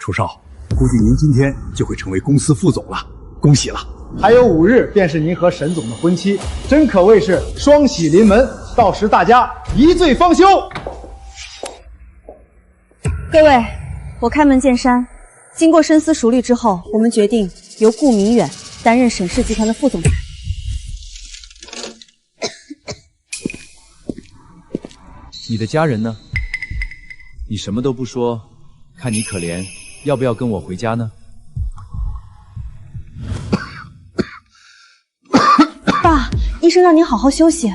楚少，估计您今天就会成为公司副总了，恭喜了！还有5日便是您和沈总的婚期，真可谓是双喜临门。到时大家一醉方休。各位，我开门见山，经过深思熟虑之后，我们决定由顾明远担任沈氏集团的副总裁。你的家人呢？你什么都不说，看你可怜，要不要跟我回家呢？爸，医生让您好好休息。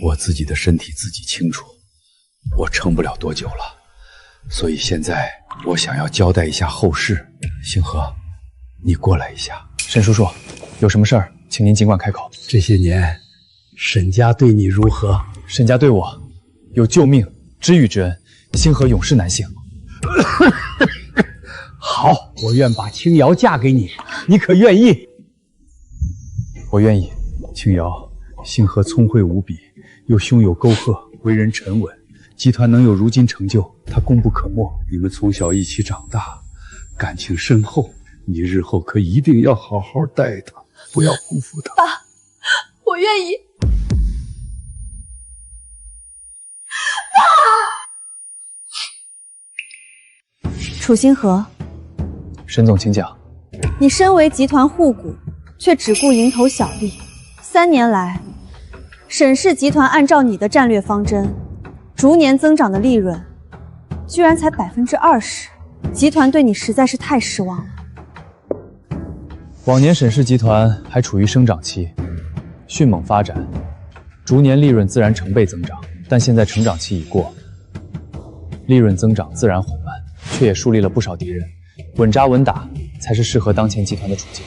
我自己的身体自己清楚，我撑不了多久了，所以现在我想要交代一下后事。星河，你过来一下。沈叔叔，有什么事儿，请您尽管开口。这些年，沈家对你如何？沈家对我有救命知遇之恩，星河永世难幸。好，我愿把青瑶嫁给你，你可愿意？我愿意。青瑶，星河聪慧无比，又胸有沟壑，为人沉稳，集团能有如今成就，他功不可没。你们从小一起长大，感情深厚，你日后可一定要好好待他，不要辜负他。爸，我愿意。楚星河，沈总，请讲。你身为集团护股，却只顾蝇头小利。3年来，沈氏集团按照你的战略方针，逐年增长的利润，居然才20%，集团对你实在是太失望了。往年沈氏集团还处于生长期，迅猛发展，逐年利润自然成倍增长，但现在成长期已过，利润增长自然缓慢，却也树立了不少敌人。稳扎稳打才是适合当前集团的处境。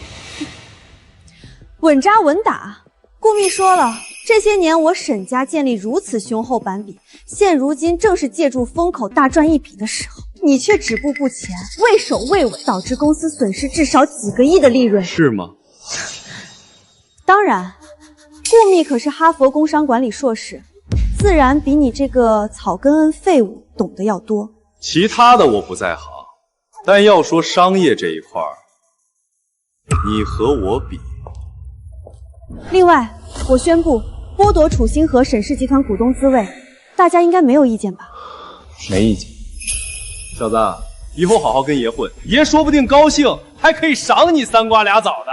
稳扎稳打，顾秘说了，这些年我沈家建立如此雄厚版柄，现如今正是借助风口大赚一笔的时候，你却止步不前，畏首畏尾，导致公司损失至少几个亿的利润。是吗？当然，顾秘可是哈佛工商管理硕士，自然比你这个草根恩废物懂得要多。其他的我不在行，但要说商业这一块儿，你和我比。另外，我宣布剥夺楚星河沈氏集团股东资位，大家应该没有意见吧？没意见。小子，以后好好跟爷混，爷说不定高兴还可以赏你3瓜2枣的。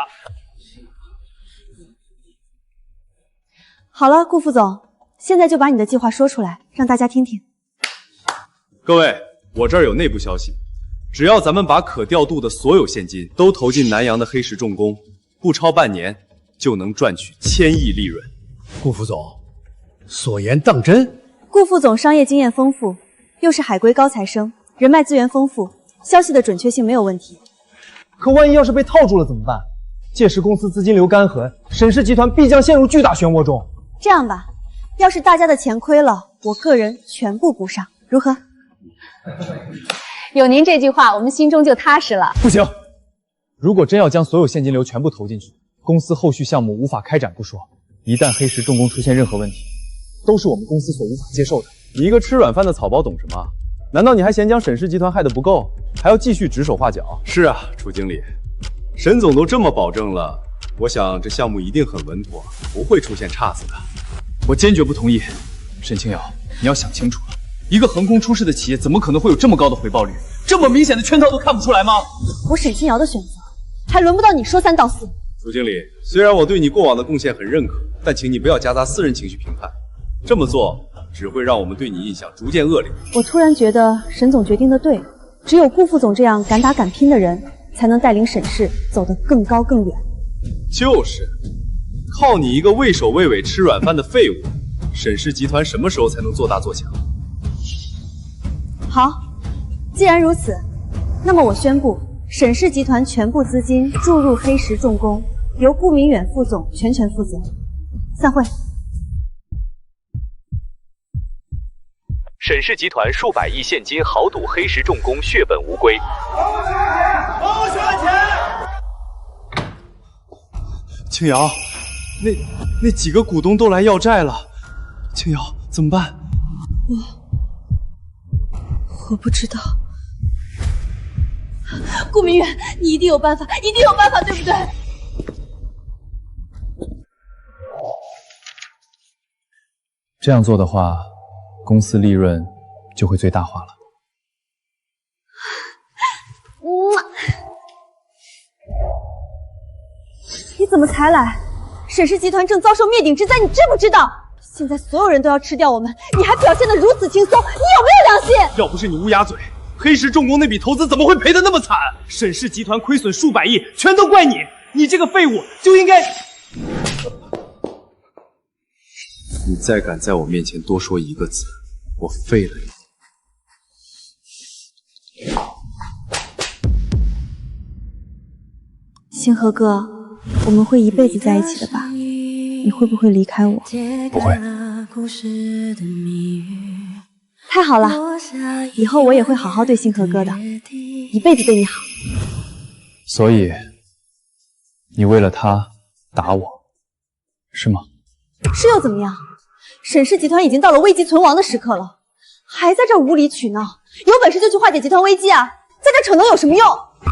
好了，顾副总，现在就把你的计划说出来，让大家听听。各位，我这儿有内部消息，只要咱们把可调度的所有现金都投进南阳的黑石重工，不超半年就能赚取1000亿利润。顾副总，所言当真？顾副总商业经验丰富，又是海归高材生，人脉资源丰富，消息的准确性没有问题。可万一要是被套住了怎么办？届时公司资金流干涸，沈氏集团必将陷入巨大漩涡中。这样吧，要是大家的钱亏了，我个人全部补上，如何？有您这句话，我们心中就踏实了。不行，如果真要将所有现金流全部投进去，公司后续项目无法开展不说，一旦黑石重工出现任何问题，都是我们公司所无法接受的。你一个吃软饭的草包懂什么？难道你还嫌将沈氏集团害得不够，还要继续指手画脚？是啊，楚经理，沈总都这么保证了，我想这项目一定很稳妥，不会出现岔子的。我坚决不同意。沈清瑶，你要想清楚了，一个横空出世的企业怎么可能会有这么高的回报率？这么明显的圈套都看不出来吗？我沈清瑶的选择，还轮不到你说3道4。楚经理，虽然我对你过往的贡献很认可，但请你不要夹杂私人情绪评判，这么做只会让我们对你印象逐渐恶劣。我突然觉得沈总决定的对，只有顾副总这样敢打敢拼的人，才能带领沈氏走得更高更远。就是，靠你一个畏首畏尾、吃软饭的废物，沈氏集团什么时候才能做大做强？好，既然如此，那么我宣布，沈氏集团全部资金注入黑石重工，由顾明远副总全权负责。散会。沈氏集团数百亿现金豪赌黑石重工血本无归。青瑶，那几个股东都来要债了，青瑶怎么办？我不知道。顾明远，你一定有办法，一定有办法，对不对？这样做的话，公司利润就会最大化了。你怎么才来？沈氏集团正遭受灭顶之灾，你知不知道？现在所有人都要吃掉我们，你还表现得如此轻松，你有没有良心？要不是你乌鸦嘴，黑石重工那笔投资怎么会赔得那么惨？沈氏集团亏损数百亿，全都怪你！你这个废物就应该……你再敢在我面前多说一个字，我废了你！星河哥，我们会一辈子在一起的吧？你会不会离开我？不会。太好了，以后我也会好好对星河哥的，一辈子对你好。所以，你为了他打我，是吗？是又怎么样？沈氏集团已经到了危急存亡的时刻了，还在这无理取闹，有本事就去化解集团危机啊！在这逞能有什么用？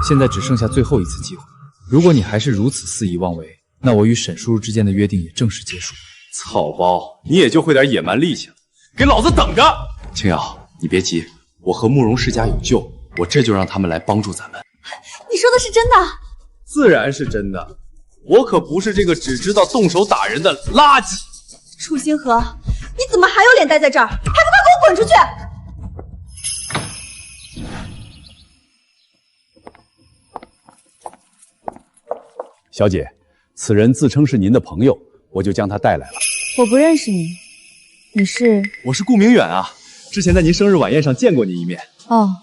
现在只剩下最后一次机会，如果你还是如此肆意妄为，那我与沈叔叔之间的约定也正式结束。草包，你也就会点野蛮力气了，给老子等着！青瑶，你别急，我和慕容世家有救，我这就让他们来帮助咱们。你说的是真的？自然是真的，我可不是这个只知道动手打人的垃圾。楚星河，你怎么还有脸待在这儿？还不快给我滚出去！小姐，此人自称是您的朋友，我就将他带来了。我不认识你，你是？我是顾明远啊，之前在您生日晚宴上见过您一面。哦，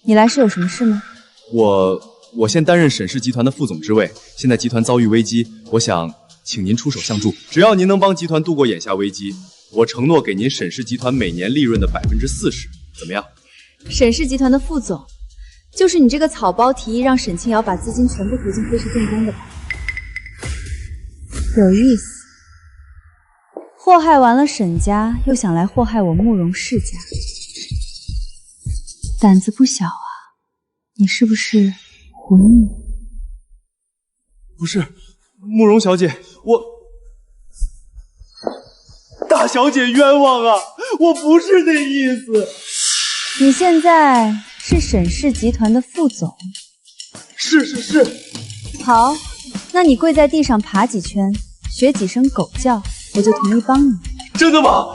你来是有什么事吗？我现担任沈氏集团的副总之位，现在集团遭遇危机，我想请您出手相助。只要您能帮集团度过眼下危机，我承诺给您沈氏集团每年利润的40%，怎么样？沈氏集团的副总，就是你这个草包提议让沈清瑶把资金全部投进黑石重工的吧？有意思，祸害完了沈家，又想来祸害我慕容世家，胆子不小啊！你是不是混女？不是，慕容小姐，大小姐冤枉啊！我不是那意思。你现在是沈氏集团的副总？是。好，那你跪在地上爬几圈，学几声狗叫，我就同意帮你。真的吗？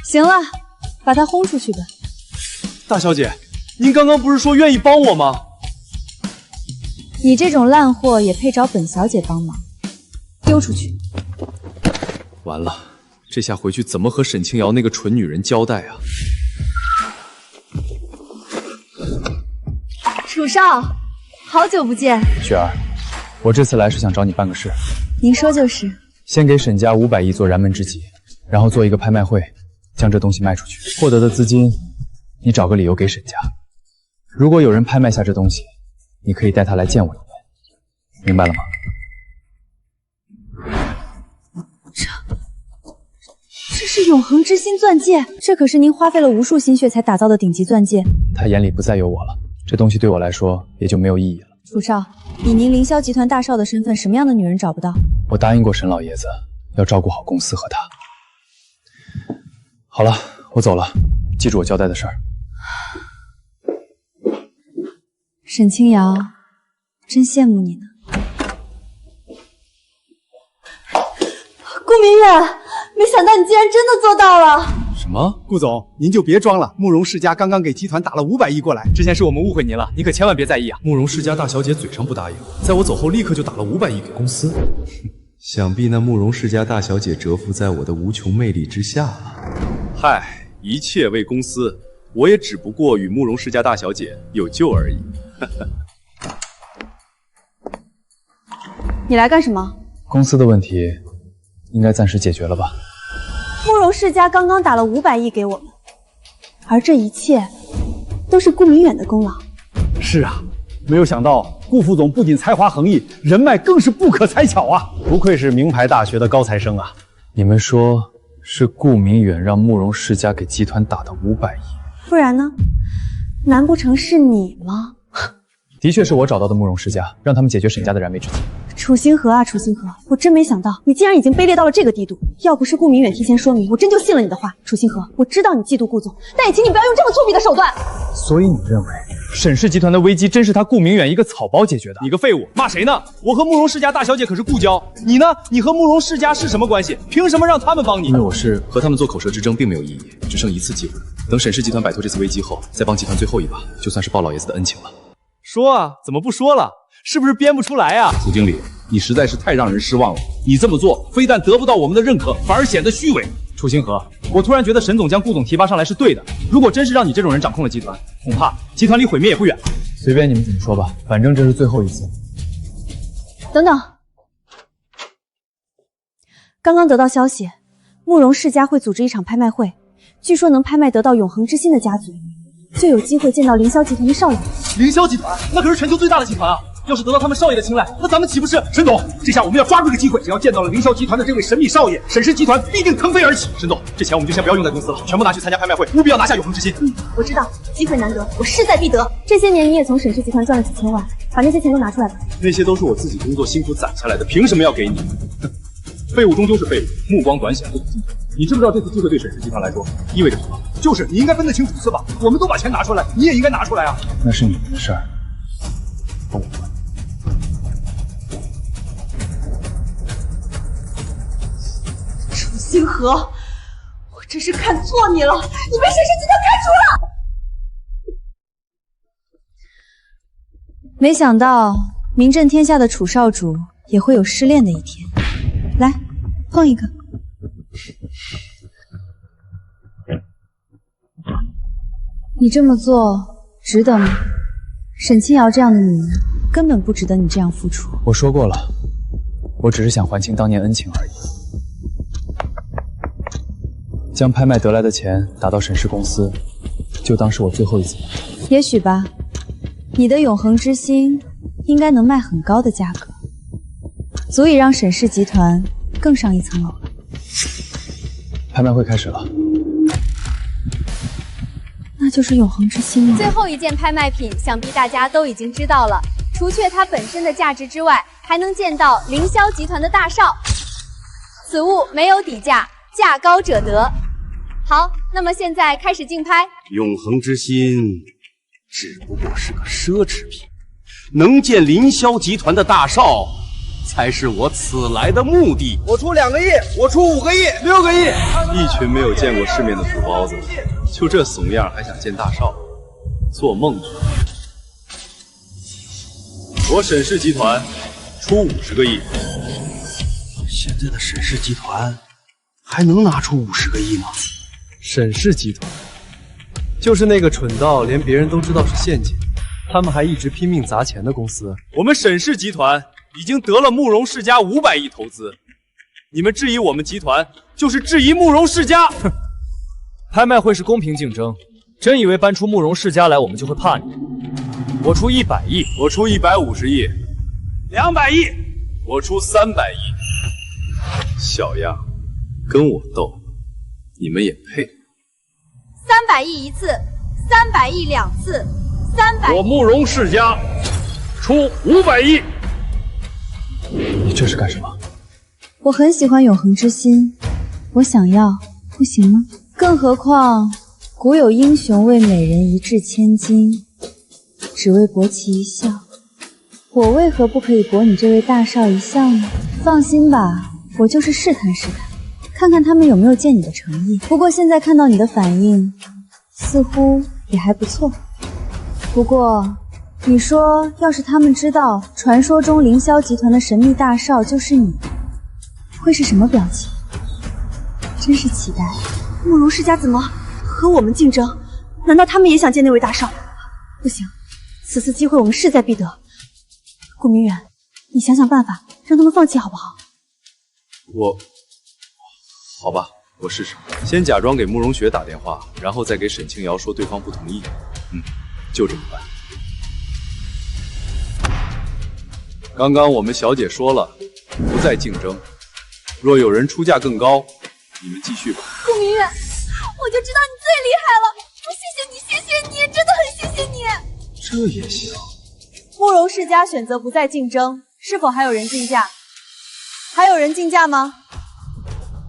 行了，把他轰出去吧。大小姐，您刚刚不是说愿意帮我吗？你这种烂货也配找本小姐帮忙？丢出去！完了，这下回去怎么和沈清瑶那个蠢女人交代啊？楚少，好久不见。雪儿，我这次来是想找你办个事。您说就是。先给沈家500亿做燃门之急，然后做一个拍卖会，将这东西卖出去，获得的资金，你找个理由给沈家。如果有人拍卖下这东西，你可以带他来见我一面，明白了吗？这是永恒之心钻戒，这可是您花费了无数心血才打造的顶级钻戒。他眼里不再有我了，这东西对我来说也就没有意义了。楚少，以您凌霄集团大少的身份，什么样的女人找不到？我答应过沈老爷子，要照顾好公司和他。好了，我走了，记住我交代的事儿。沈清瑶，真羡慕你呢。顾明远，没想到你竟然真的做到了。什么？顾总，您就别装了，慕容世家刚刚给集团打了500亿过来。之前是我们误会您了，你可千万别在意啊！慕容世家大小姐嘴上不答应，在我走后立刻就打了500亿给公司。想必那慕容世家大小姐折服在我的无穷魅力之下了。嗨，一切为公司，我也只不过与慕容世家大小姐有救而已。你来干什么？公司的问题应该暂时解决了吧？慕容世家刚刚打了500亿给我们，而这一切都是顾明远的功劳。是啊，没有想到顾副总不仅才华横溢，人脉更是不可猜巧啊！不愧是名牌大学的高材生啊！你们说是顾明远让慕容世家给集团打的500亿，不然呢？难不成是你吗？的确是我找到的慕容世家，让他们解决沈家的燃眉之急。楚星河啊，楚星河，我真没想到你竟然已经卑劣到了这个地步。要不是顾明远提前说明，我真就信了你的话。楚星河，我知道你嫉妒顾总，但也请你不要用这么粗鄙的手段。所以你认为沈氏集团的危机真是他顾明远一个草包解决的？你个废物，骂谁呢？我和慕容世家大小姐可是故交，你呢？你和慕容世家是什么关系？凭什么让他们帮你？因为我是和他们做口舌之争并没有意义，只剩一次机会。等沈氏集团摆脱这次危机后，再帮集团最后一把，就算是报老爷子的恩情了。说啊，怎么不说了？是不是编不出来啊？楚经理，你实在是太让人失望了。你这么做，非但得不到我们的认可，反而显得虚伪。楚星河，我突然觉得沈总将顾总提拔上来是对的。如果真是让你这种人掌控了集团，恐怕集团离毁灭也不远。随便你们怎么说吧，反正这是最后一次。等等，刚刚得到消息，慕容世家会组织一场拍卖会，据说能拍卖得到永恒之心的家族，就有机会见到凌霄集团的少爷。凌霄集团那可是全球最大的集团啊！要是得到他们少爷的青睐，那咱们岂不是……沈总，这下我们要抓住这个机会，只要见到了凌霄集团的这位神秘少爷，沈氏集团必定腾飞而起。沈总，这钱我们就先不要用在公司了，全部拿去参加拍卖会，务必要拿下永恒之心。我知道，机会难得，我势在必得。这些年你也从沈氏集团赚了几千万，把那些钱都拿出来吧。那些都是我自己工作辛苦攒下来的，凭什么要给你？哼，废物终究是废物，目光短浅，不可进取。你知不知道这次机会对沈氏集团来说意味着什么？就是你应该分得清主次吧。我们都把钱拿出来，你也应该拿出来啊。那是你们的事儿，不我管。楚星河，我真是看错你了，你被沈氏集团开除了。没想到名震天下的楚少主也会有失恋的一天。来，碰一个。你这么做值得吗？沈清瑶这样的女人根本不值得你这样付出。我说过了，我只是想还清当年恩情而已。将拍卖得来的钱打到沈氏公司，就当是我最后一次。也许吧，你的永恒之心应该能卖很高的价格，足以让沈氏集团更上一层楼了。拍卖会开始了。那就是永恒之心了。最后一件拍卖品，想必大家都已经知道了。除却它本身的价值之外，还能见到凌霄集团的大少。此物没有底价，价高者得。好，那么现在开始竞拍。永恒之心只不过是个奢侈品，能见凌霄集团的大少，才是我此来的目的。我出2个亿，我出5个亿，6个亿。一群没有见过世面的土包子，就这怂样还想见大少，做梦去！我沈氏集团出50个亿。现在的沈氏集团还能拿出50个亿吗？沈氏集团就是那个蠢到连别人都知道是陷阱，他们还一直拼命砸钱的公司。我们沈氏集团已经得了慕容世家500亿投资，你们质疑我们集团，就是质疑慕容世家。哼，拍卖会是公平竞争，真以为搬出慕容世家来，我们就会怕你？我出100亿，我出150亿，200亿，我出300亿。小样，跟我斗，你们也配？300亿一次，300亿2次，300。我慕容世家出500亿。你这是干什么？我很喜欢永恒之心，我想要，不行吗？更何况古有英雄为美人一掷千金，只为博其一笑。我为何不可以博你这位大少一笑呢？放心吧，我就是试探试探，看看他们有没有见你的诚意。不过现在看到你的反应，似乎也还不错。不过你说，要是他们知道传说中凌霄集团的神秘大少就是你，会是什么表情？真是期待。慕容世家怎么和我们竞争？难道他们也想见那位大少？不行，此次机会我们势在必得。顾明远，你想想办法，让他们放弃好不好？好吧，我试试。先假装给慕容雪打电话，然后再给沈清瑶说对方不同意。就这么办。刚刚我们小姐说了，不再竞争。若有人出价更高，你们继续吧。顾明远，我就知道你最厉害了，谢谢你，谢谢你，真的很谢谢你。这也行。慕容世家选择不再竞争，是否还有人竞价？还有人竞价吗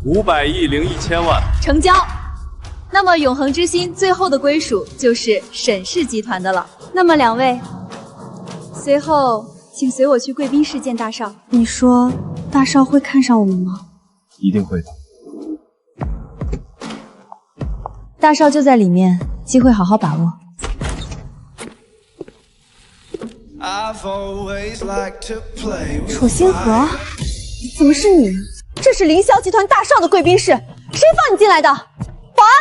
？500亿零1000万，成交。那么永恒之心最后的归属就是沈氏集团的了。那么两位，随后请随我去贵宾室见大少。你说大少会看上我们吗？一定会的。大少就在里面，机会好好把握。楚星河，怎么是你？这是凌霄集团大少的贵宾室，谁放你进来的？保安！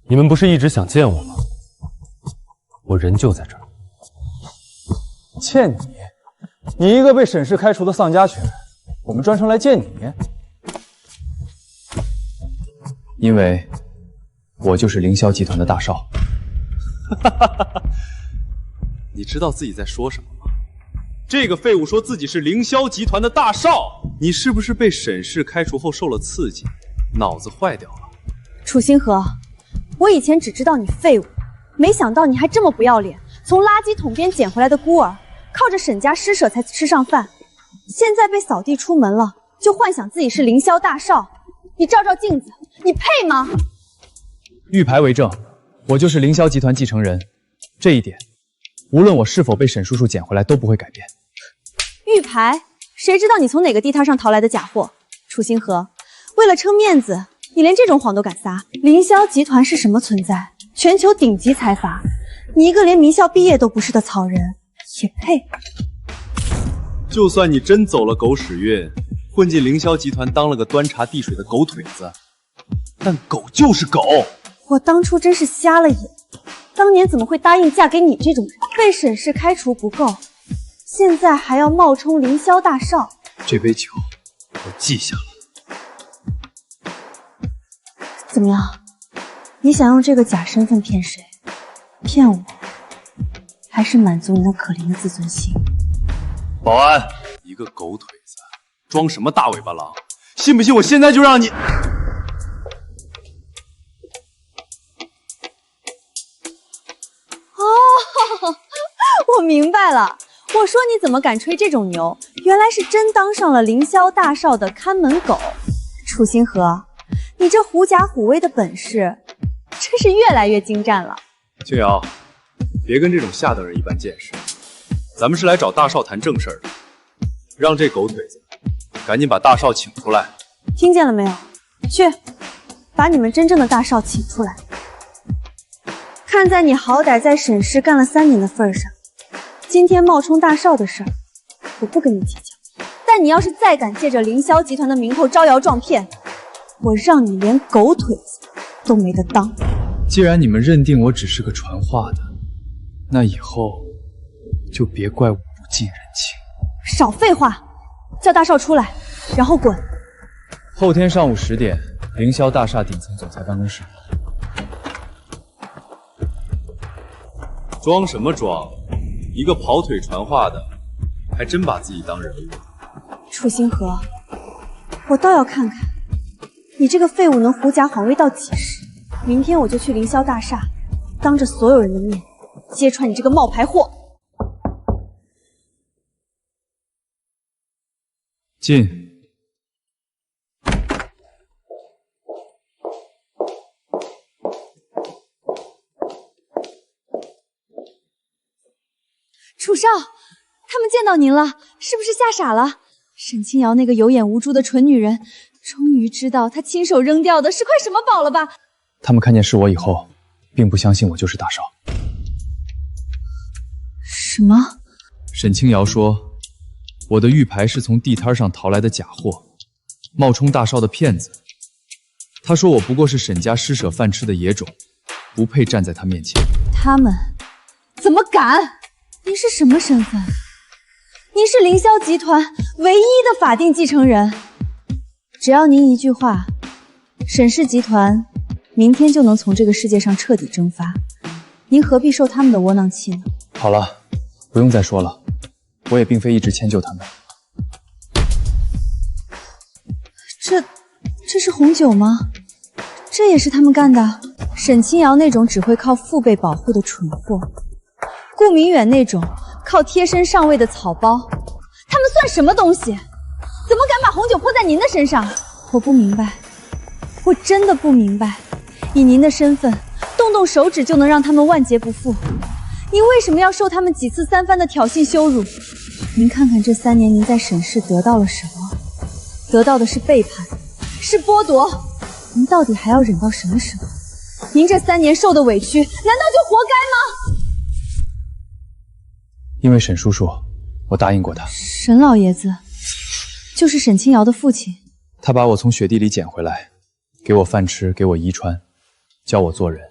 你们不是一直想见我吗？我人就在这儿。见你？你一个被沈氏开除的丧家犬，我们专程来见你？因为我就是凌霄集团的大少。你知道自己在说什么吗？这个废物说自己是凌霄集团的大少，你是不是被沈氏开除后受了刺激，脑子坏掉了？楚星河，我以前只知道你废物，没想到你还这么不要脸，从垃圾桶边捡回来的孤儿，靠着沈家施舍才吃上饭，现在被扫地出门了，就幻想自己是凌霄大少。你照照镜子，你配吗？玉牌为证，我就是凌霄集团继承人，这一点，无论我是否被沈叔叔捡回来都不会改变。玉牌？谁知道你从哪个地摊上淘来的假货？楚星河，为了撑面子，你连这种谎都敢撒？凌霄集团是什么存在？全球顶级财阀，你一个连名校毕业都不是的草人，也配？就算你真走了狗屎运，混进凌霄集团当了个端茶递水的狗腿子，但狗就是狗。我当初真是瞎了眼，当年怎么会答应嫁给你这种人？被沈氏开除不够，现在还要冒充凌霄大少。这杯酒我记下了。怎么样？你想用这个假身份骗谁？骗我，还是满足你那可怜的自尊心？保安，一个狗腿子，装什么大尾巴狼？信不信我现在就让你……哦，我明白了。我说你怎么敢吹这种牛？原来是真当上了凌霄大少的看门狗。楚星河，你这狐假虎威的本事，真是越来越精湛了。青瑶，别跟这种下等人一般见识。咱们是来找大少谈正事儿的，让这狗腿子赶紧把大少请出来。听见了没有？去，把你们真正的大少请出来。看在你好歹在沈氏干了3年的份上，今天冒充大少的事儿，我不跟你计较。但你要是再敢借着凌霄集团的名头招摇撞骗，我让你连狗腿子都没得当。既然你们认定我只是个传话的，那以后就别怪我不近人情。少废话，叫大少出来，然后滚。后天上午10点，凌霄大厦顶层总裁办公室。装什么装？一个跑腿传话的，还真把自己当人物。楚星河，我倒要看看你这个废物能狐假晃威到几时。明天我就去凌霄大厦，当着所有人的面揭穿你这个冒牌货。进。楚少，他们见到您了，是不是吓傻了？沈清瑶那个有眼无珠的蠢女人，终于知道她亲手扔掉的是块什么宝了吧？他们看见是我以后，并不相信我就是大少。什么？沈清瑶说，我的玉牌是从地摊上淘来的假货，冒充大少的骗子。他说我不过是沈家施舍饭吃的野种，不配站在他面前。他们怎么敢？您是什么身份？您是凌霄集团唯一的法定继承人。只要您一句话，沈氏集团明天就能从这个世界上彻底蒸发。您何必受他们的窝囊气呢？好了，不用再说了，我也并非一直迁就他们。这是红酒吗？这也是他们干的？沈清瑶那种只会靠父辈保护的蠢货，顾明远那种靠贴身上位的草包，他们算什么东西？怎么敢把红酒泼在您的身上？我不明白，我真的不明白。以您的身份，动动手指就能让他们万劫不复，您为什么要受他们几次三番的挑衅羞辱？您看看这3年您在沈氏得到了什么？得到的是背叛，是剥夺。您到底还要忍到什么时候？您这3年受的委屈，难道就活该吗？因为沈叔叔，我答应过他。沈老爷子，就是沈清瑶的父亲。他把我从雪地里捡回来，给我饭吃，给我衣穿，教我做人。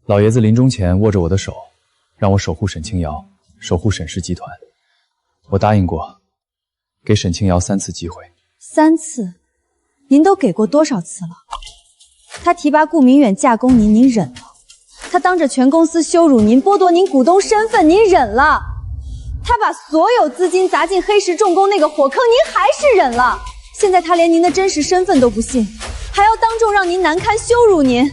老爷子临终前握着我的手，让我守护沈清瑶，守护沈氏集团。我答应过，给沈清瑶3次机会。3次？您都给过多少次了？他提拔顾明远架攻您，您忍了；他当着全公司羞辱您，剥夺您股东身份，您忍了；他把所有资金砸进黑石重工那个火坑，您还是忍了。现在他连您的真实身份都不信，还要当众让您难堪，羞辱您。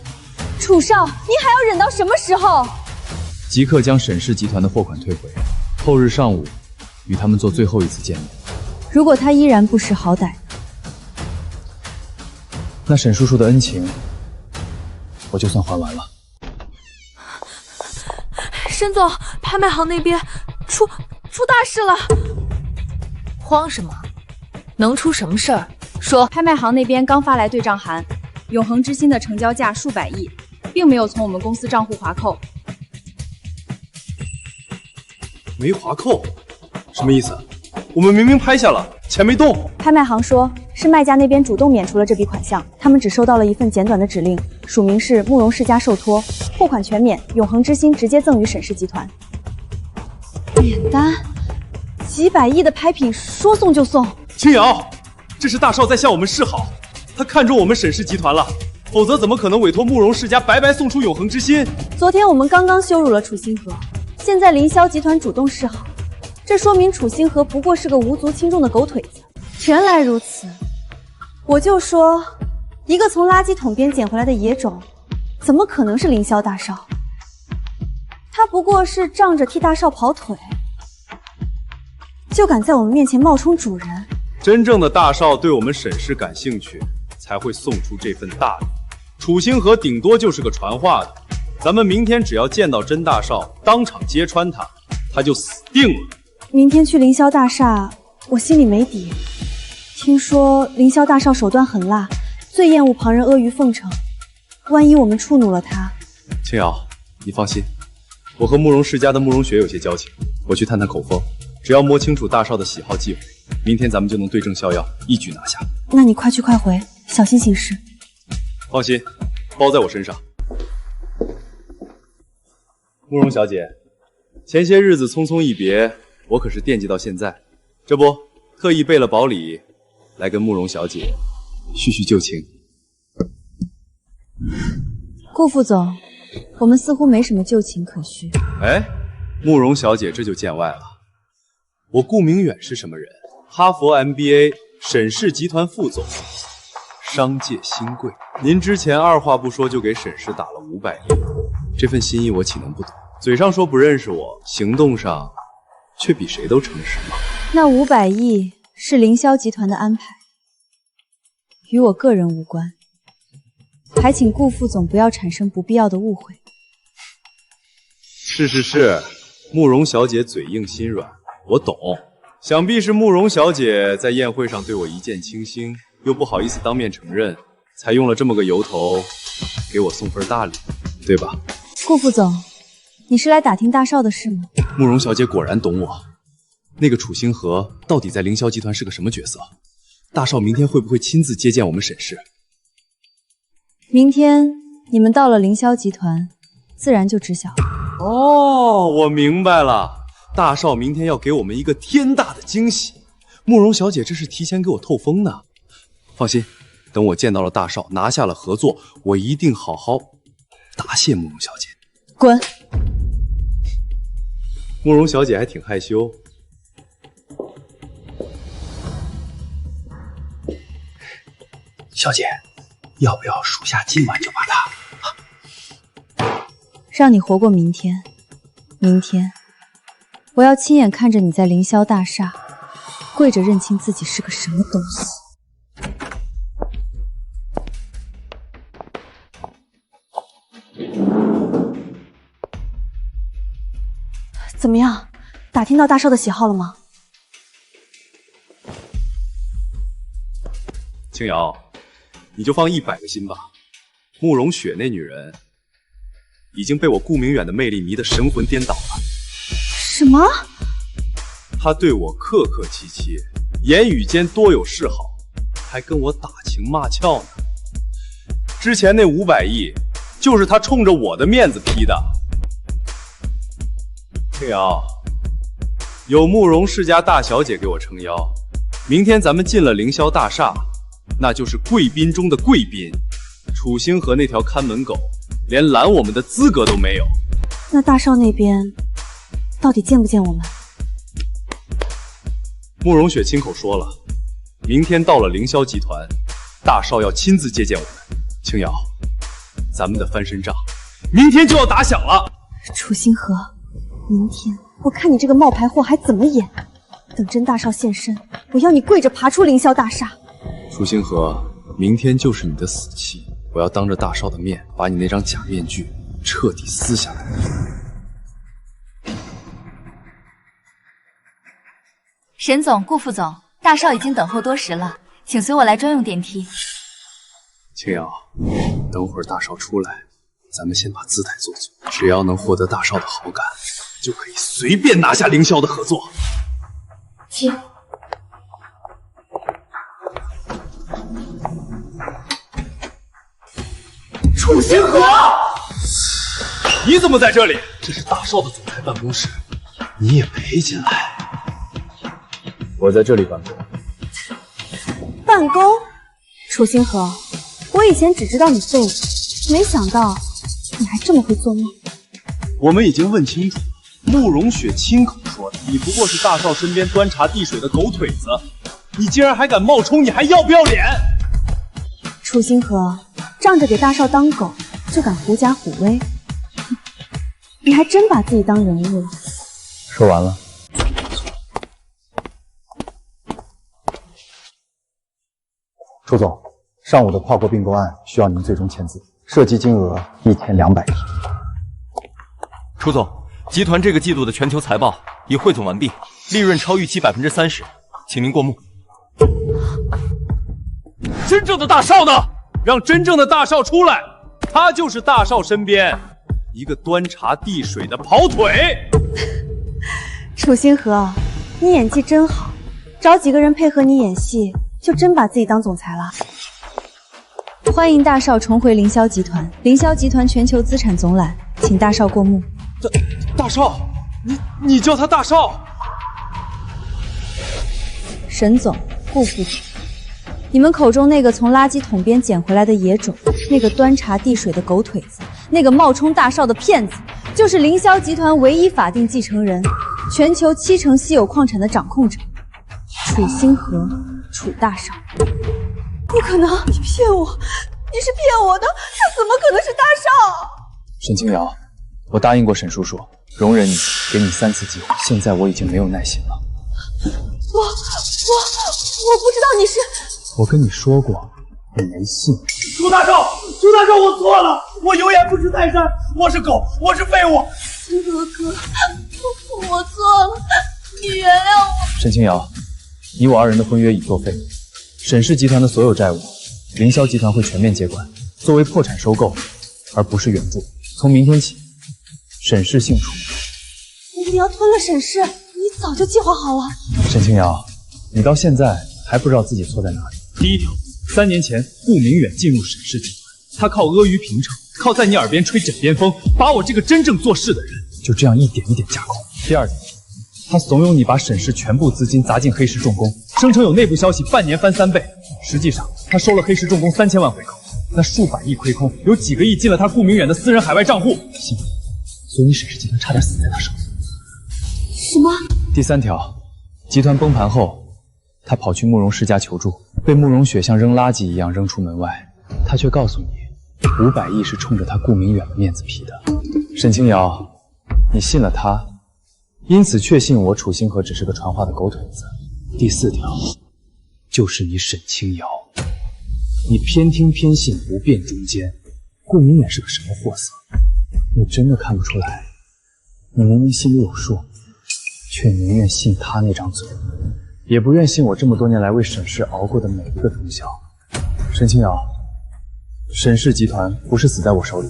楚少，您还要忍到什么时候？即刻将沈氏集团的货款退回，后日上午与他们做最后一次见面。如果他依然不识好歹，那沈叔叔的恩情，我就算还完了。沈总，拍卖行那边出大事了！慌什么？能出什么事儿？说。拍卖行那边刚发来对账函，永恒之心的成交价数百亿，并没有从我们公司账户划扣。没划扣？什么意思？我们明明拍下了，钱没动。拍卖行说是卖家那边主动免除了这笔款项，他们只收到了一份简短的指令，署名是慕容世家受托，货款全免，永恒之心直接赠与沈氏集团。免单？几百亿的拍品，说送就送？青瑶，这是大少在向我们示好，他看中我们沈氏集团了，否则怎么可能委托慕容世家白白送出永恒之心？昨天我们刚刚羞辱了楚星河，现在凌霄集团主动示好，这说明楚星河不过是个无足轻重的狗腿子。原来如此，我就说，一个从垃圾桶边捡回来的野种，怎么可能是凌霄大少？他不过是仗着替大少跑腿，就敢在我们面前冒充主人。真正的大少对我们沈氏感兴趣，才会送出这份大礼。楚星河顶多就是个传话的，咱们明天只要见到真大少，当场揭穿他，他就死定了。明天去凌霄大厦，我心里没底。听说凌霄大少手段狠辣，最厌恶旁人阿谀奉承，万一我们触怒了他……青瑶，你放心，我和慕容世家的慕容雪有些交情，我去探探口风，只要摸清楚大少的喜好忌讳，明天咱们就能对症下药，一举拿下。那你快去快回，小心行事。放心，包在我身上。慕容小姐，前些日子匆匆一别，我可是惦记到现在，这不特意备了宝礼，来跟慕容小姐叙叙旧情。顾副总，我们似乎没什么旧情可叙。哎，慕容小姐这就见外了。我顾明远是什么人？哈佛 MBA， 沈氏集团副总，商界新贵。您之前二话不说就给沈氏打了500亿，这份心意我岂能不懂？嘴上说不认识我，行动上却比谁都诚实吗？那500亿是凌霄集团的安排，与我个人无关，还请顾副总不要产生不必要的误会。是，慕容小姐嘴硬心软，我懂。想必是慕容小姐在宴会上对我一见倾心，又不好意思当面承认，才用了这么个由头给我送份大礼，对吧？顾副总，你是来打听大少的事吗？慕容小姐果然懂我。那个楚星河到底在凌霄集团是个什么角色？大少明天会不会亲自接见我们沈氏？明天你们到了凌霄集团，自然就知晓了。哦，我明白了，大少明天要给我们一个天大的惊喜。慕容小姐这是提前给我透风呢。放心，等我见到了大少，拿下了合作，我一定好好答谢慕容小姐。滚！慕容小姐还挺害羞。小姐，要不要属下今晚就把他？让你活过明天，明天我要亲眼看着你在凌霄大厦跪着认清自己是个什么东西。怎么样，打听到大少的喜好了吗？青瑶，你就放100个心吧。慕容雪那女人已经被我顾明远的魅力迷得神魂颠倒了。什么？她对我客客气气，言语间多有示好，还跟我打情骂俏呢。之前那500亿，就是她冲着我的面子批的。青瑶，有慕容世家大小姐给我撑腰，明天咱们进了凌霄大厦，那就是贵宾中的贵宾。楚星河那条看门狗，连拦我们的资格都没有。那大少那边到底见不见我们？慕容雪亲口说了，明天到了凌霄集团，大少要亲自接见我们。青瑶，咱们的翻身仗明天就要打响了。楚星河，明天我看你这个冒牌货还怎么演！等真大少现身，我要你跪着爬出凌霄大厦。楚星河，明天就是你的死期，我要当着大少的面把你那张假面具彻底撕下来。沈总、顾副总，大少已经等候多时了，请随我来专用电梯。青瑶，等会儿大少出来，咱们先把姿态做足，只要能获得大少的好感，就可以随便拿下凌霄的合作。请。楚星河，你怎么在这里？这是大少的总裁办公室，你也陪进来。我在这里办公。办公？楚星河，我以前只知道你废物，没想到你还这么会做梦。我们已经问清楚了，慕容雪亲口说的，你不过是大少身边端茶递水的狗腿子，你竟然还敢冒充，你还要不要脸？楚星河，仗着给大少当狗就敢狐假虎威，你还真把自己当人物了。说完了。楚总，上午的跨国并购案需要您最终签字，涉及金额1200亿。楚总，集团这个季度的全球财报已汇总完毕，利润超预期30%，请您过目。真正的大少呢？让真正的大少出来，他就是大少身边一个端茶递水的跑腿。楚星河，你演技真好，找几个人配合你演戏，就真把自己当总裁了。欢迎大少重回凌霄集团，凌霄集团全球资产总揽，请大少过目。大少，你叫他大少？沈总、顾副总，你们口中那个从垃圾桶边捡回来的野种，那个端茶递水的狗腿子，那个冒充大少的骗子，就是凌霄集团唯一法定继承人，全球70%稀有矿产的掌控者，楚星河，楚大少。不可能，你骗我，你是骗我的，他怎么可能是大少？沈清瑶，我答应过沈叔叔，容忍你，给你3次机会，现在我已经没有耐心了。我不知道你是……我跟你说过，你没信。楚大少，我错了，我有眼不识泰山，我是狗，我是废物。哥哥，我错了，你原谅我。沈清瑶，你我2人的婚约已作废，沈氏集团的所有债务，凌霄集团会全面接管，作为破产收购，而不是援助。从明天起，沈氏姓楚。你要吞了沈氏，你早就计划好了。沈清瑶，你到现在还不知道自己错在哪里。第一条，3年前顾明远进入沈氏集团，他靠阿谀平成，靠在你耳边吹枕边风，把我这个真正做事的人就这样一点一点架空。第二点，他怂恿你把沈氏全部资金砸进黑石重工，声称有内部消息半年翻3倍，实际上他收了黑石重工3000万回扣，那数百亿亏空，有几个亿进了他顾明远的私人海外账户，所以沈氏集团差点死在他手里。什么？第3条，集团崩盘后，他跑去慕容氏家求助，被慕容雪像扔垃圾一样扔出门外。他却告诉你，500亿是冲着他顾明远的面子批的。沈清瑶，你信了他，因此确信我楚星河只是个传话的狗腿子。第4条，就是你沈清瑶，你偏听偏信，不辨忠奸。顾明远是个什么货色？你真的看不出来？你明明心里有数，却宁愿信他那张嘴，也不愿信我这么多年来为沈氏熬过的每一个通宵。沈清瑶，沈氏集团不是死在我手里，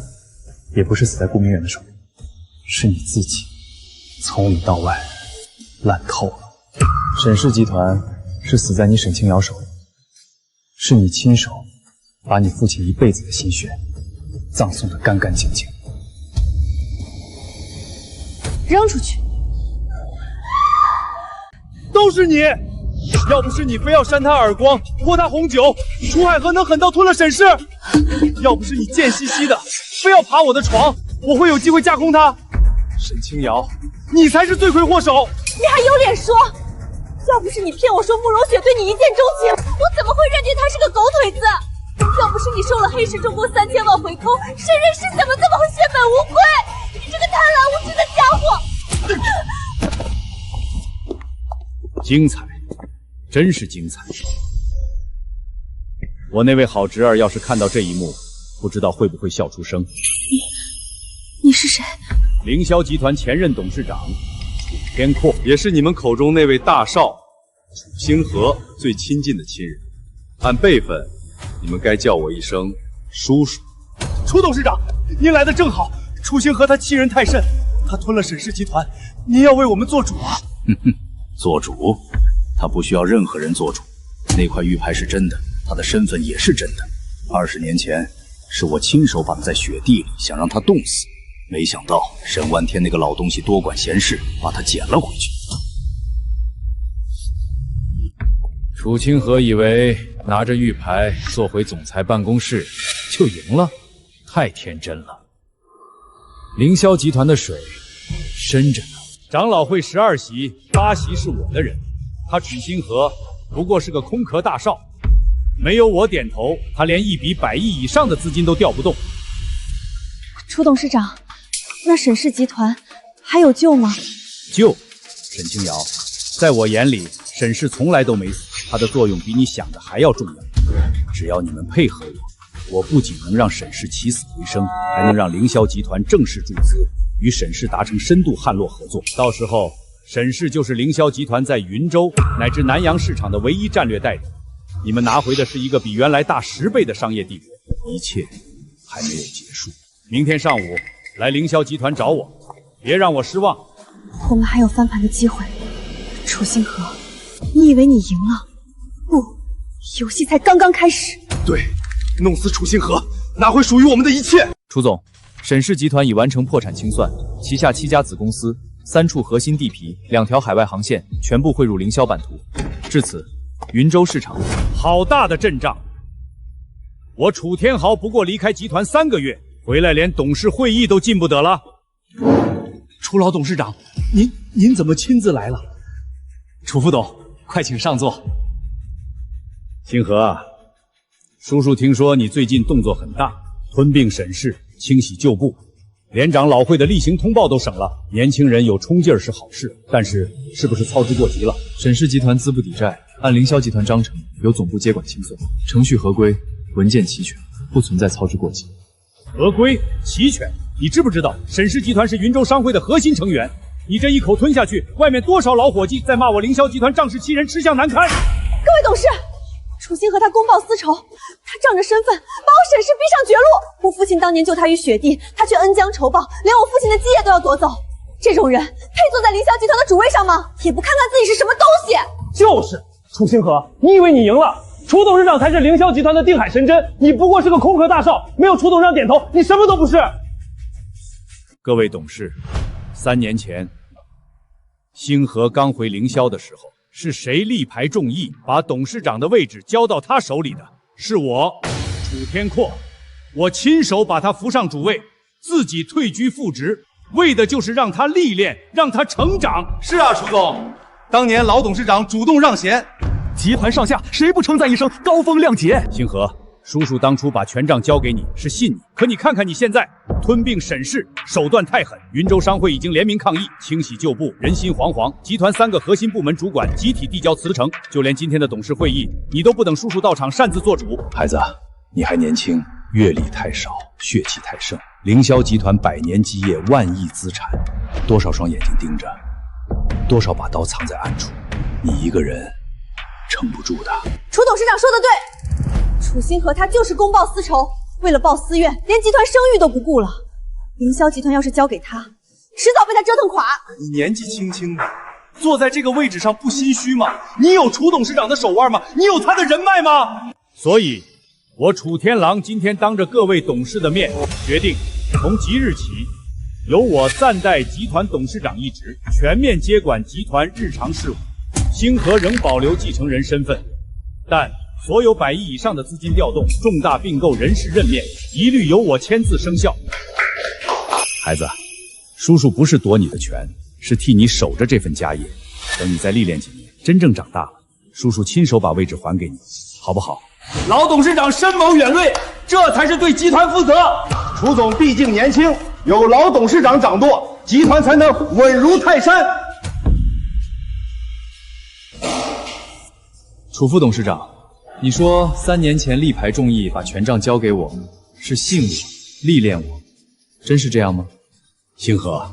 也不是死在顾明远的手里，是你自己从里到外烂透了。沈氏集团是死在你沈清瑶手里，是你亲手把你父亲一辈子的心血葬送得干干净净。扔出去！都是你！要不是你非要扇他耳光，泼他红酒，楚海河能狠到吞了沈氏？要不是你贱兮兮的非要爬我的床，我会有机会架空他。沈清瑶，你才是罪魁祸首！你还有脸说？要不是你骗我说慕容雪对你一见钟情，我怎么会认定他是个狗腿子？要不是你收了黑石重工3000万回扣，沈任氏怎么这么会血本无归？你这个贪婪无知的家伙！精彩，真是精彩！我那位好侄儿要是看到这一幕，不知道会不会笑出声。你是谁？凌霄集团前任董事长楚天阔，也是你们口中那位大少楚星河最亲近的亲人。按辈分，你们该叫我一声叔叔。楚董事长，您来的正好。楚星河他欺人太甚，他吞了沈氏集团，您要为我们做主啊！哼哼，做主？他不需要任何人做主。那块玉牌是真的，他的身份也是真的。20年前，是我亲手绑在雪地里，想让他冻死，没想到沈万天那个老东西多管闲事，把他捡了回去。楚清河以为拿着玉牌坐回总裁办公室就赢了，太天真了。凌霄集团的水深着呢，长老会12席8席是我的人，他楚星河不过是个空壳大少，没有我点头，他连一笔100亿以上的资金都调不动。楚董事长，那沈氏集团还有救吗？救？沈清瑶，在我眼里，沈氏从来都没死，它的作用比你想的还要重要。只要你们配合我，我不仅能让沈氏起死回生，还能让凌霄集团正式注资，与沈氏达成深度汉洛合作。到时候，沈氏就是凌霄集团在云州乃至南洋市场的唯一战略代理。你们拿回的是一个比原来大10倍的商业帝国，一切还没有结束。明天上午来凌霄集团找我，别让我失望。我们还有翻盘的机会。楚星河，你以为你赢了？不，游戏才刚刚开始。对，弄死楚星河，拿回属于我们的一切。楚总，沈氏集团已完成破产清算，旗下7家子公司、3处核心地皮、2条海外航线全部汇入凌霄版图。至此，云州市场好大的阵仗！我楚天豪不过离开集团3个月，回来连董事会议都进不得了。楚老董事长，您怎么亲自来了？楚副董，快请上座。星河，叔叔听说你最近动作很大，吞并沈氏，清洗旧部，连长老会的例行通报都省了。年轻人有冲劲儿是好事，但是是不是操之过急了？沈氏集团资不抵债，按凌霄集团章程由总部接管清算，程序合规，文件齐全，不存在操之过急。合规齐全，你知不知道沈氏集团是云州商会的核心成员？你这一口吞下去，外面多少老伙计在骂我凌霄集团仗势欺人，吃相难堪。各位董事，楚星河他公报私仇，他仗着身份把我沈氏逼上绝路。我父亲当年救他于雪地，他却恩将仇报，连我父亲的基业都要夺走。这种人配坐在凌霄集团的主位上吗？也不看看自己是什么东西。就是楚星河，你以为你赢了？楚董事长才是凌霄集团的定海神针，你不过是个空壳大少，没有楚董事长点头，你什么都不是。各位董事，3年前，星河刚回凌霄的时候，是谁力排众议，把董事长的位置交到他手里的？是我，楚天阔。我亲手把他扶上主位，自己退居副职，为的就是让他历练，让他成长。是啊，楚总，当年老董事长主动让贤，集团上下谁不称赞一声高风亮节？星河，叔叔当初把权杖交给你是信你，可你看看你现在吞并沈氏，手段太狠。云州商会已经联名抗议，清洗旧部，人心惶惶。集团3个核心部门主管集体递交辞呈，就连今天的董事会议，你都不等叔叔到场擅自做主。孩子，你还年轻，阅历太少，血气太盛。凌霄集团100年基业，万亿资产，多少双眼睛盯着，多少把刀藏在暗处，你一个人撑不住的。楚董事长说的对，楚星河他就是公报私仇，为了报私怨，连集团声誉都不顾了。凌霄集团要是交给他，迟早被他折腾垮。你年纪轻轻的，坐在这个位置上不心虚吗？你有楚董事长的手腕吗？你有他的人脉吗？所以，我楚天狼今天当着各位董事的面，决定从即日起，由我暂代集团董事长一职，全面接管集团日常事务。星河仍保留继承人身份，但所有100亿以上的资金调动、重大并购、人事任免，一律由我签字生效。孩子，叔叔不是夺你的权，是替你守着这份家业。等你再历练几年，真正长大了，叔叔亲手把位置还给你，好不好？老董事长深谋远虑，这才是对集团负责。楚总毕竟年轻，有老董事长掌舵，集团才能稳如泰山。楚副董事长，你说3年前力排众议把权杖交给我，是信我、历练我，真是这样吗？星河，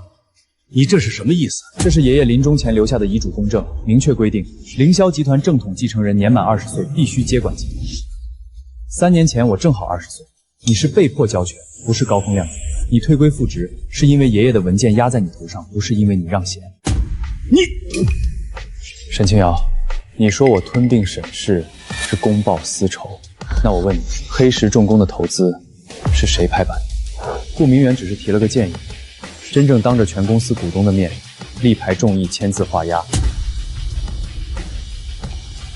你这是什么意思？这是爷爷临终前留下的遗嘱公证，明确规定，凌霄集团正统继承人年满20岁必须接管集团。3年前我正好20岁，你是被迫交权，不是高风亮节。你退归复职，是因为爷爷的文件压在你头上，不是因为你让贤。沈清瑶，你说我吞并沈氏是公报私仇，那我问你，黑石重工的投资是谁拍板？顾明远只是提了个建议，真正当着全公司股东的面，力排众议签字画押，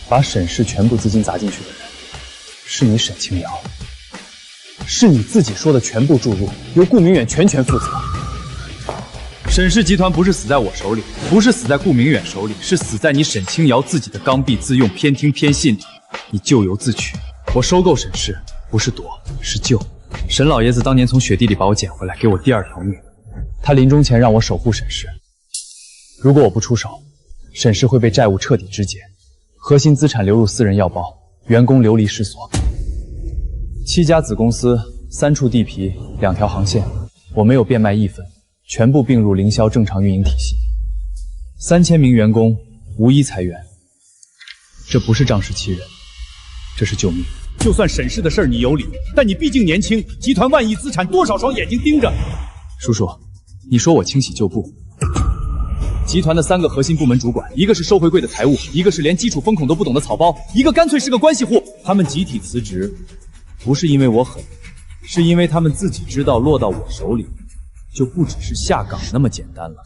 把沈氏全部资金砸进去的人，是你沈清瑶，是你自己说的全部注入，由顾明远全权负责。沈氏集团不是死在我手里，不是死在顾明远手里，是死在你沈清瑶自己的刚愎自用、偏听偏信里。你咎由自取。我收购沈氏，不是夺，是救。沈老爷子当年从雪地里把我捡回来，给我第2条命。他临终前让我守护沈氏，如果我不出手，沈氏会被债务彻底肢解，核心资产流入私人药包，员工流离失所。7家子公司，3处地皮，2条航线，我没有变卖一分，全部并入凌霄正常运营体系。3000名员工无一裁员，这不是仗势欺人，这是救命。就算沈氏的事儿你有理，但你毕竟年轻，集团万亿资产，多少双眼睛盯着。叔叔，你说我清洗旧部，集团的3个核心部门主管，一个是受贿贵的财务，一个是连基础风控都不懂的草包，一个干脆是个关系户。他们集体辞职，不是因为我狠，是因为他们自己知道落到我手里，就不只是下岗那么简单了。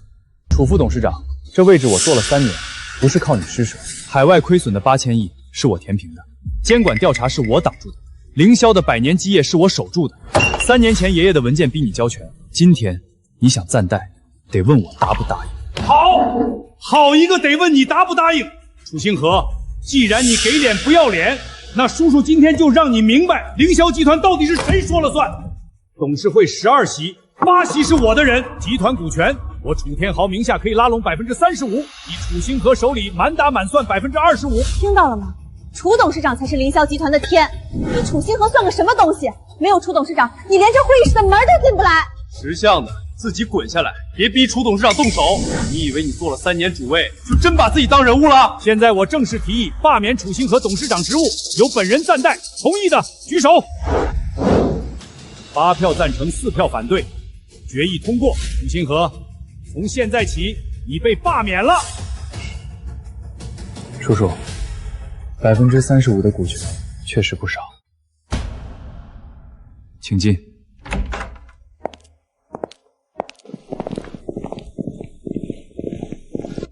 楚副董事长，这位置我做了3年，不是靠你施舍，海外亏损的8000亿是我填平的，监管调查是我挡住的，凌霄的100年基业是我守住的。3年前爷爷的文件逼你交权，今天你想暂代，得问我答不答应。好一个得问你答不答应！楚星河，既然你给脸不要脸，那叔叔今天就让你明白，凌霄集团到底是谁说了算。董事会12席，8席是我的人，集团股权我楚天豪名下可以拉拢35%，你楚星河手里满打满算25%。听到了吗？楚董事长才是凌霄集团的天，你楚星河算个什么东西？没有楚董事长，你连这会议室的门都进不来。识相的自己滚下来，别逼楚董事长动手。你以为你做了3年主位，就真把自己当人物了？现在我正式提议罢免楚星河董事长职务，由本人暂代，同意的举手。8票赞成，4票反对，决议通过。楚星河，从现在起你被罢免了。叔叔，35%的股权确实不少，请进。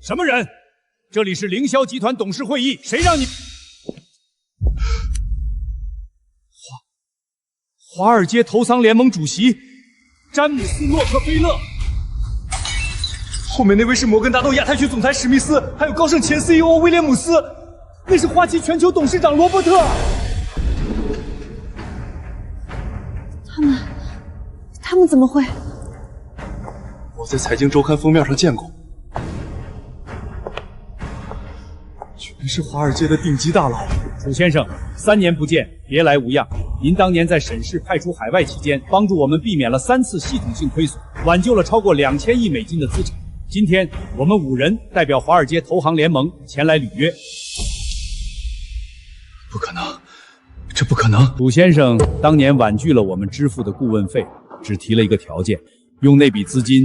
什么人？这里是凌霄集团董事会议，谁让你？华尔街投桑联盟主席詹姆斯·洛克菲勒，后面那位是摩根大道亚太区总裁史密斯，还有高盛前 CEO 威廉姆斯。那是花旗全球董事长罗伯特。他们怎么会？我在财经周刊封面上见过，全是华尔街的顶级大佬。楚先生，3年不见，别来无恙。您当年在沈氏派出海外期间，帮助我们避免了3次系统性亏损，挽救了超过2000亿美金的资产。今天我们5人代表华尔街投行联盟前来履约。不可能，这不可能！楚先生当年婉拒了我们支付的顾问费，只提了一个条件，用那笔资金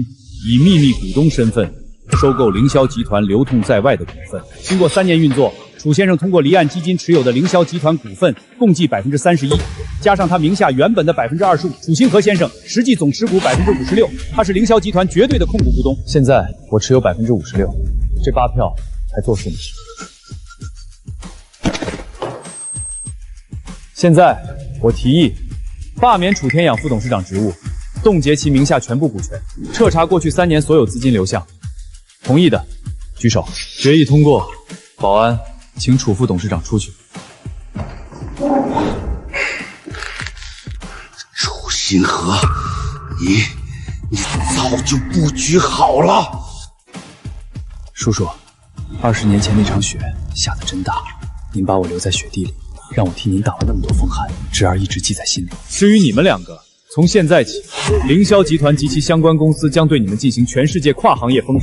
以秘密股东身份收购凌霄集团流通在外的股份。经过3年运作，楚先生通过离岸基金持有的凌霄集团股份共计31%，加上他名下原本的25%，楚新河先生实际总持股56%，他是凌霄集团绝对的控股股东。现在我持有56%，这8票还作数吗？现在我提议罢免楚天养副董事长职务，冻结其名下全部股权，彻查过去3年所有资金流向。同意的举手。决议通过。保安，请楚副董事长出去。楚新河，你早就布局好了。叔叔，20年前那场雪下得真大，您把我留在雪地里，让我替您挡了那么多风寒，侄儿一直记在心里。至于你们2个，从现在起，凌霄集团及其相关公司将对你们进行全世界跨行业封杀。